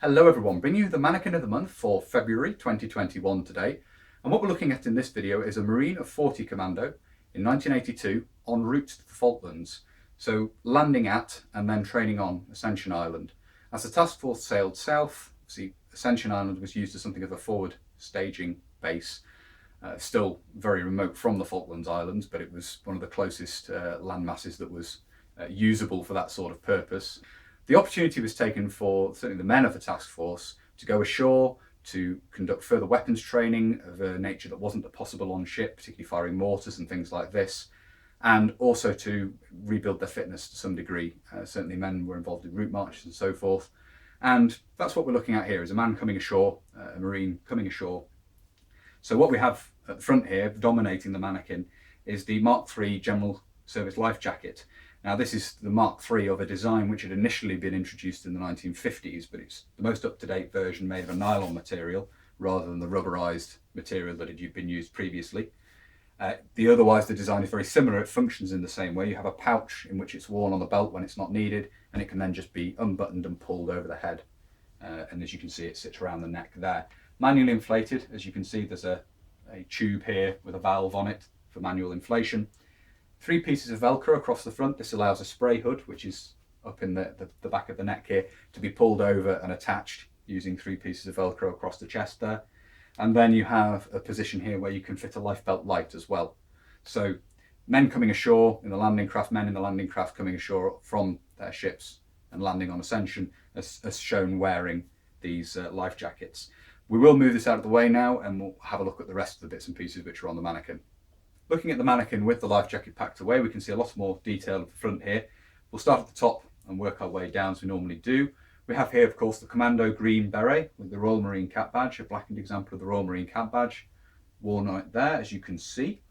Hello everyone, bringing you the Mannequin of the Month for February 2021 today. And what we're looking at in this video is a Marine of 40 Commando in 1982 en route to the Falklands. So landing at and then training on Ascension Island. As the task force sailed south, see, Ascension Island was used as something of a forward staging base. Still very remote from the Falklands Islands, but it was one of the closest land masses that was usable for that sort of purpose. The opportunity was taken for certainly the men of the task force to go ashore to conduct further weapons training of a nature that wasn't possible on ship, particularly firing mortars and things like this, and also to rebuild their fitness to some degree. Certainly men were involved in route marches and so forth. And that's what we're looking at here, is a man coming ashore, a Marine coming ashore. So what we have at the front here, dominating the Mannequin, is the Mark III General Service Life Jacket. Now this is the Mark III of a design which had initially been introduced in the 1950s, but it's the most up-to-date version made of a nylon material rather than the rubberized material that had been used previously. Otherwise the design is very similar. It functions in the same way. You have a pouch in which it's worn on the belt when it's not needed, and it can then just be unbuttoned and pulled over the head. And as you can see, it sits around the neck there. Manually inflated, as you can see, there's a tube here with a valve on it for manual inflation. 3 pieces of Velcro across the front. This allows a spray hood, which is up in the back of the neck here, to be pulled over and attached using 3 pieces of Velcro across the chest there. And then you have a position here where you can fit a lifebelt light as well. So men coming ashore in the landing craft, men in the landing craft coming ashore from their ships and landing on Ascension, as shown wearing these life jackets. We will move this out of the way now and we'll have a look at the rest of the bits and pieces which are on the Mannequin. Looking at the Mannequin with the life jacket packed away, we can see a lot more detail at the front here. We'll start at the top and work our way down as we normally do. We have here, of course, the Commando green beret with the Royal Marine cap badge, a blackened example of the Royal Marine cap badge, worn right there, as you can see.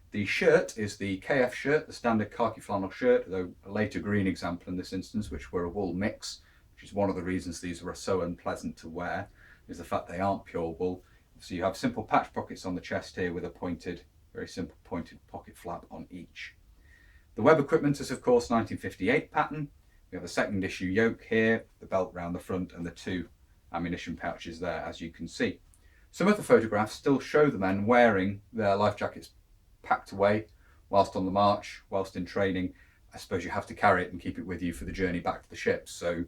The shirt is the KF shirt, the standard khaki flannel shirt, though a later green example in this instance, which were a wool mix, which is one of the reasons these were so unpleasant to wear, is the fact they aren't pure wool. So you have simple patch pockets on the chest here with a very simple pointed pocket flap on each. The web equipment is of course 1958 pattern. We have a second issue yoke here, the belt round the front and the 2 ammunition pouches there, as you can see. Some of the photographs still show the men wearing their life jackets packed away whilst on the march, whilst in training. I suppose you have to carry it and keep it with you for the journey back to the ships, so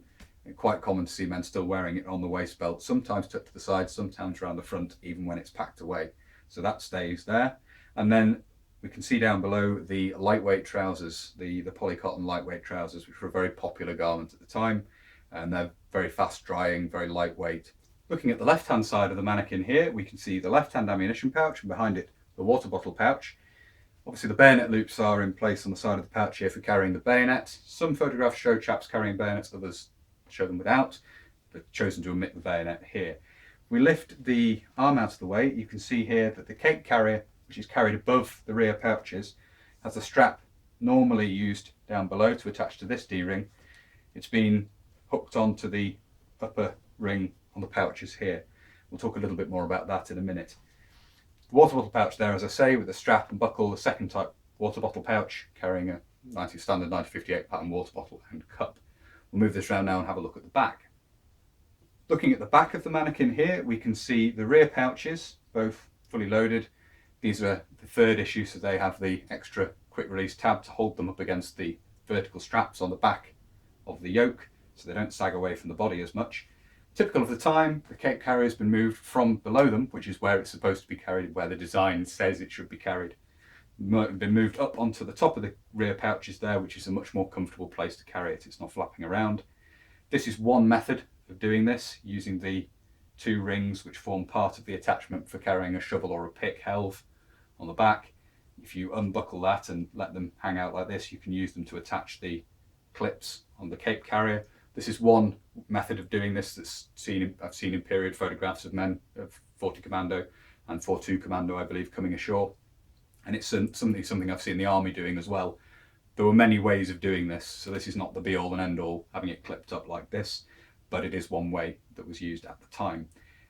quite common to see men still wearing it on the waist belt, sometimes tucked to the side, sometimes around the front, even when it's packed away. So that stays there. And then we can see down below the lightweight trousers, the polycotton lightweight trousers, which were a very popular garment at the time, and they're very fast drying, very lightweight. Looking at the left-hand side of the Mannequin here, we can see the left-hand ammunition pouch, and behind it the water bottle pouch. Obviously the bayonet loops are in place on the side of the pouch here for carrying the bayonet. Some photographs show chaps carrying bayonets, others show them without, but chosen to omit the bayonet here. We lift the arm out of the way. You can see here that the cape carrier, which is carried above the rear pouches, has a strap normally used down below to attach to this D-ring. It's been hooked onto the upper ring on the pouches here. We'll talk a little bit more about that in a minute. The water bottle pouch there, as I say, with the strap and buckle, the second type water bottle pouch carrying a standard 1958 pattern water bottle and cup. We'll move this around now and have a look at the back. Looking at the back of the Mannequin here, we can see the rear pouches, both fully loaded. These are the 3rd issue, so they have the extra quick release tab to hold them up against the vertical straps on the back of the yoke, so they don't sag away from the body as much. Typical of the time, the cape carrier has been moved from below them, which is where it's supposed to be carried, where the design says it should be carried. Been moved up onto the top of the rear pouches there, which is a much more comfortable place to carry it. It's not flapping around. This is one method of doing this, using the 2 rings which form part of the attachment for carrying a shovel or a pick helve on the back. If you unbuckle that and let them hang out like this, you can use them to attach the clips on the cape carrier. This is one method of doing this that's I've seen in period photographs of men of 40 Commando and 42 Commando, I believe, coming ashore. And it's something I've seen the army doing as well. There were many ways of doing this, so this is not the be-all and end-all, having it clipped up like this, but it is one way that was used at the time.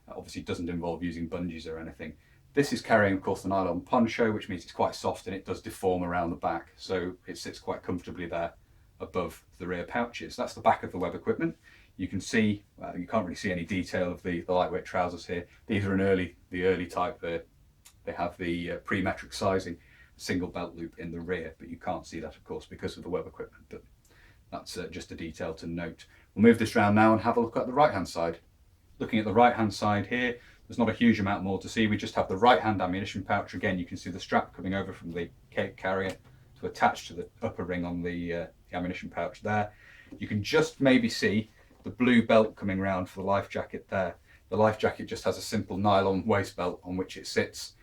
Obviously it doesn't involve using bungees or anything. This is carrying, of course, the nylon poncho, which means it's quite soft and it does deform around the back, so it sits quite comfortably there above the rear pouches. That's the back of the web equipment. You can see, you can't really see any detail of the lightweight trousers here. These are the early type. They have the pre-metric sizing, single belt loop in the rear, but you can't see that, of course, because of the web equipment. But that's just a detail to note. We'll move this round now and have a look at the right-hand side. Looking at the right-hand side here, there's not a huge amount more to see. We just have the right-hand ammunition pouch. Again, you can see the strap coming over from the cape carrier to attach to the upper ring on the ammunition pouch there. You can just maybe see the blue belt coming around for the life jacket there. The life jacket just has a simple nylon waist belt on which it sits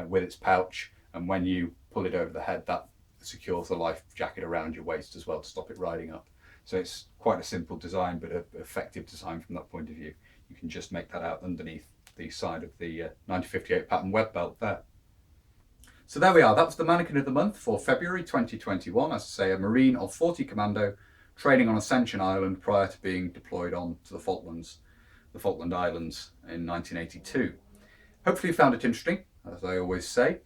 with its pouch, and when you pull it over the head, that secures the life jacket around your waist as well to stop it riding up. So it's quite a simple design, but an effective design from that point of view. You can just make that out underneath the side of the 1958 pattern web belt there. So there we are. That was the Mannequin of the Month for February 2021. As I say, a Marine of 40 Commando training on Ascension Island prior to being deployed on to the Falkland Islands in 1982. Hopefully you found it interesting, as I always say.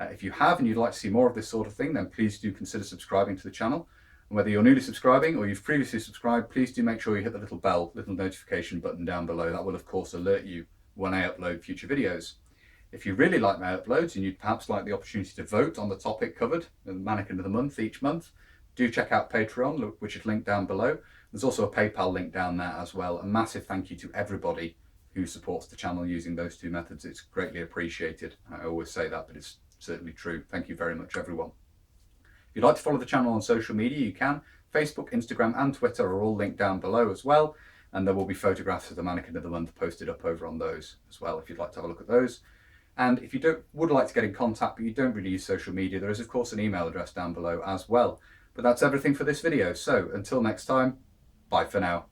If you have and you'd like to see more of this sort of thing, then please do consider subscribing to the channel. And whether you're newly subscribing or you've previously subscribed, please do make sure you hit the little notification button down below. That will of course alert you when I upload future videos. If you really like my uploads and you'd perhaps like the opportunity to vote on the topic covered, the Mannequin of the Month each month, do check out Patreon, which is linked down below. There's also a PayPal link down there as well. A massive thank you to everybody who supports the channel using those two methods. It's greatly appreciated. I always say that, but it's certainly true. Thank you very much, everyone. If you'd like to follow the channel on social media, you can. Facebook, Instagram and Twitter are all linked down below as well. And there will be photographs of the Mannequin of the Month posted up over on those as well, if you'd like to have a look at those. And if you would like to get in contact, but you don't really use social media, there is of course an email address down below as well. But that's everything for this video. So until next time, bye for now.